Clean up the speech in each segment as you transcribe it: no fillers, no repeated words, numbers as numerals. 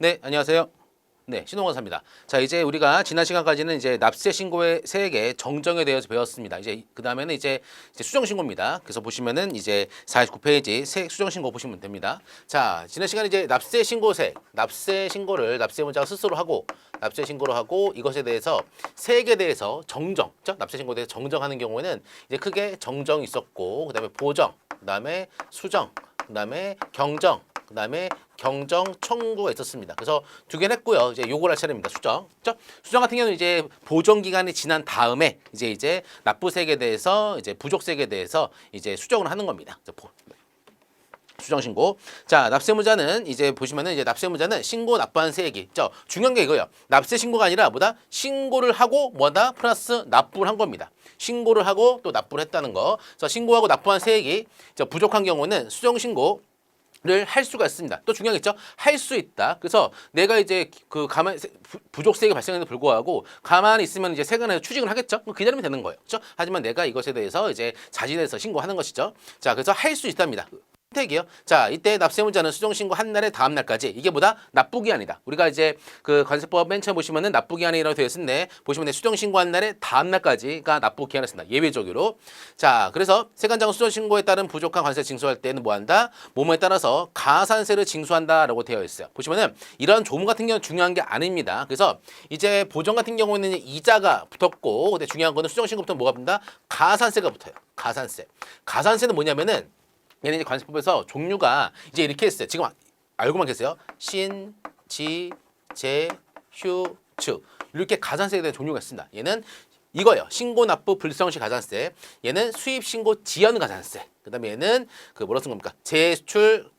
네, 안녕하세요. 네, 신홍원사입니다. 자, 이제 우리가 지난 시간까지는 이제 납세 신고의 세액의 정정에 대해서 배웠습니다. 이제 그 다음에는 이제 수정 신고입니다. 그래서 보시면은 이제 49페이지 세액 수정 신고 보시면 됩니다. 자, 지난 시간에 이제 납세 신고세, 납세 신고를 납세문자가 스스로 하고 납세 신고를 하고 이것에 대해서 세액에 대해서 정정, 그죠? 납세 신고에 대해서 정정하는 경우에는 이제 크게 정정이 있었고, 그다음에 보정, 그다음에 수정, 그다음에 경정. 그다음에 경정 청구가 있었습니다. 그래서 두 개를 했고요. 이제 요걸 할 차례입니다. 수정. 그렇죠? 수정 같은 경우는 이제 보정 기간이 지난 다음에 이제 납부세액에 대해서 이제 부족세액에 대해서 이제 수정을 하는 겁니다. 수정 신고. 자, 납세무자는 이제 보시면은 이제 납세무자는 신고 납부한 세액이 있죠. 중요한 게 이거예요. 납세 신고가 아니라 뭐다? 신고를 하고 뭐다? 플러스 납부를 한 겁니다. 신고를 하고 또 납부를 했다는 거. 그래서 신고하고 납부한 세액이 부족한 경우는 수정 신고 를 할 수가 있습니다. 또 중요한 게 있죠. 할 수 있다. 그래서 내가 이제 그 가만 부족세액이 발생에도 불구하고 가만히 있으면 이제 세관에서 추징을 하겠죠. 기다리면 되는 거예요. 그렇죠? 하지만 내가 이것에 대해서 이제 자진해서 신고하는 것이죠. 자, 그래서 할 수 있답니다. 선택이요. 자, 이때 납세문자는 수정신고 한 날의 다음 날까지 이게 뭐다? 납부기한이다. 우리가 이제 그 관세법 맨 처음 보시면은 납부기한이라고 되어 있는데 보시면 수정신고 한 날의 다음 날까지가 납부기한을 쓴다. 예외적으로. 자, 그래서 세관장은 수정신고에 따른 부족한 관세 징수할 때는 뭐한다? 모모에 따라서 가산세를 징수한다라고 되어 있어요. 보시면은 이런 조문 같은 경우는 중요한 게 아닙니다. 그래서 이제 보정 같은 경우에는 이자가 붙었고, 근데 중요한 거는 수정신고부터 뭐가 붙는다? 가산세가 붙어요. 가산세. 가산세는 뭐냐면은 얘는 이제 관세법에서 종류가 이제 이렇게 했어요. 지금 알고만 계세요. 신, 지, 제, 휴, 추 이렇게 가산세에 대한 종류가 있습니다. 얘는 이거예요. 신고 납부 불성시 가산세. 얘는 수입 신고 지연 가산세. 그다음에 얘는 그 뭐라 쓴 겁니까? 제수출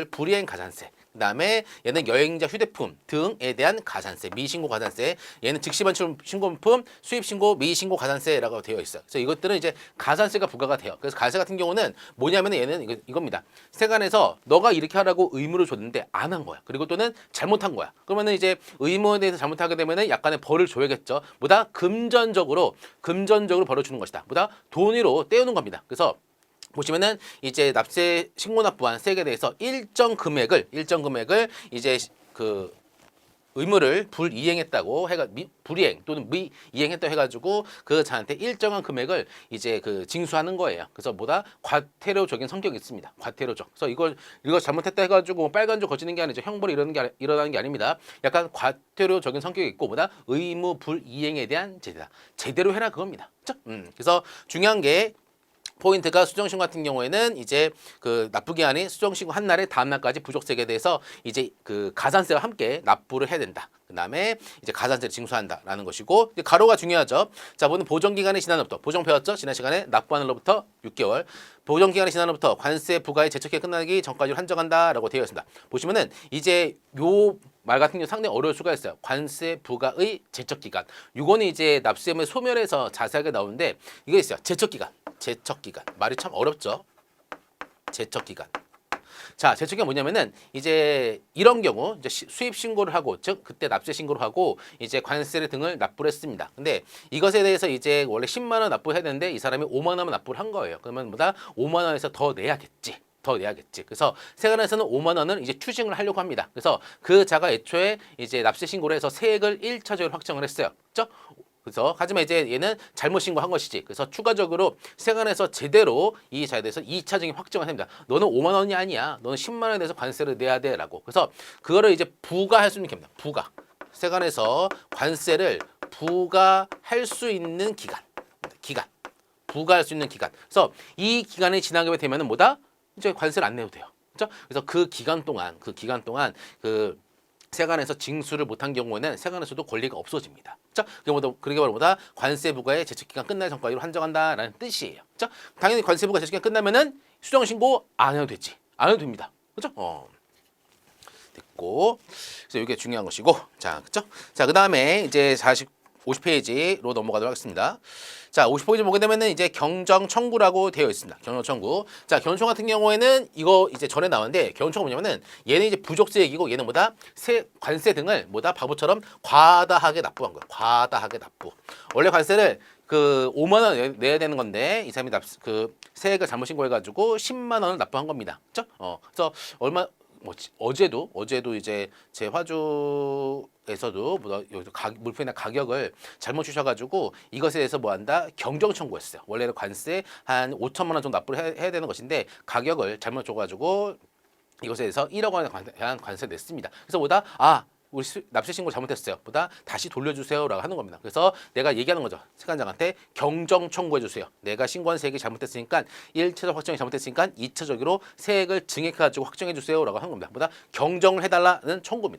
불이행 가산세. 그다음에 얘는 여행자 휴대품 등에 대한 가산세, 미신고 가산세. 얘는 즉시 반출 신고품, 수입 신고, 미신고 가산세라고 되어 있어요. 그래서 이것들은 이제 가산세가 부과가 돼요. 그래서 가산세 같은 경우는 뭐냐면 얘는 이겁니다. 세관에서 너가 이렇게 하라고 의무를 줬는데 안 한 거야. 그리고 또는 잘못한 거야. 그러면은 이제 의무에 대해서 잘못하게 되면은 약간의 벌을 줘야겠죠. 뭐다? 금전적으로 벌을 주는 것이다. 뭐다? 돈으로 떼우는 겁니다. 그래서 보시면은 이제 납세 신고 납부한 세액에 대해서 일정 금액을 이제 그 의무를 불이행했다고 해가 불이행 또는 미이행했다고 해가지고 그 자한테 일정한 금액을 이제 그 징수하는 거예요. 그래서 뭐다? 과태료적인 성격이 있습니다. 과태료적. 그래서 이거 잘못했다 해가지고 뭐 빨간줄 거치는 게 아니죠. 형벌이 일어나는 게 아닙니다. 약간 과태료적인 성격이 있고 뭐다? 의무 불이행에 대한 제재다. 제대로 해라 그겁니다. 그렇죠? 그래서 중요한 게 포인트가 수정신고 같은 경우에는 이제 그 납부기한이 수정신고 한 날의 다음 날까지 부족세액에 대해서 이제 그 가산세와 함께 납부를 해야 된다. 그 다음에 이제 가산세를 징수한다라는 것이고 가로가 중요하죠. 자, 보는 보정기간이 지난 날부터 보정 배웠죠. 지난 시간에 납부하는 날부터 6개월 보정기간이 지난 날부터 관세 부과의 제척기간 끝나기 전까지 한정한다라고 되어 있습니다. 보시면은 이제 요 말 같은 경우 상당히 어려울 수가 있어요. 관세 부과의 제척기간. 요거는 이제 납세의무 소멸에서 자세하게 나오는데 이거 있어요. 제척기간. 말이 참 어렵죠. 제척기간. 자, 제척기간 뭐냐면은 이제 이런 경우 이제 수입 신고를 하고 즉 그때 납세 신고를 하고 이제 관세 등을 납부를 했습니다. 근데 이것에 대해서 이제 원래 10만 원 납부해야 되는데 이 사람이 5만 원만 납부를 한 거예요. 그러면 뭐다? 5만 원에서 더 내야겠지. 그래서 세관에서는 5만 원을 이제 추징을 하려고 합니다. 그래서 그 자가 애초에 이제 납세 신고를 해서 세액을 1차적으로 확정을 했어요. 그렇죠? 그래서 하지만 이제 얘는 잘못 신고한 것이지. 그래서 추가적으로 세관에서 제대로 이 자에 대해서 2차적인 확정을 합니다. 너는 5만 원이 아니야. 너는 10만 원에 대해서 관세를 내야 돼라고. 그래서 그거를 이제 부과할 수 있는 겁니다. 부과. 세관에서 관세를 부과할 수 있는 기간. 부과할 수 있는 기간. 그래서 이 기간이 지나게 되면은 뭐다? 이제 관세를 안 내도 돼요. 그렇죠? 그래서 그 기간 동안 그 세관에서 징수를 못한 경우에는 세관에서도 권리가 없어집니다. 그렇죠? 그게 바로 뭐다? 관세 부과의 제척 기간 끝날 전까지로 한정한다라는 뜻이에요. 그렇죠? 당연히 관세 부과 제척 기간 끝나면은 수정 신고 안 해도 되지. 안 해도 됩니다. 그렇죠? 됐고. 그래서 이게 중요한 것이고. 자, 그렇죠? 자, 그다음에 이제 50페이지로 넘어가도록 하겠습니다. 자, 50페이지 보게 되면은 이제 경정 청구라고 되어 있습니다. 경정 청구. 자, 경정 청구 같은 경우에는 이거 이제 전에 나왔는데 경정 청구 뭐냐면은 얘는 이제 부족세액이고 얘는 뭐다? 관세 등을 뭐다? 바보처럼 과다하게 납부한 거예요. 과다하게 납부. 원래 관세를 그 5만 원 내야 되는 건데 이 사람이 그 세액을 잘못 신고해가지고 10만 원을 납부한 겁니다. 그렇죠? 그래서 어제도 이제 제 화주에서도 물품이나 가격을 잘못 주셔가지고 이것에 대해서 뭐 한다 경정 청구했어요. 원래는 관세 한 5천만 원 정도 납부를 해야 되는 것인데 가격을 잘못 줘가지고 이것에 대해서 1억 원에 대한 관세를 냈습니다. 그래서 보다 우리 납세 신고 잘못했어요. 보다 다시 돌려주세요라고 하는 겁니다. 그래서 내가 얘기하는 거죠. 세관장한테 경정 청구해 주세요. 내가 신고한 세액이 잘못됐으니까 1차적 확정이 잘못됐으니까 2차적으로 세액을 증액해가지고 확정해 주세요라고 하는 겁니다. 보다 경정을 해달라는 청구입니다.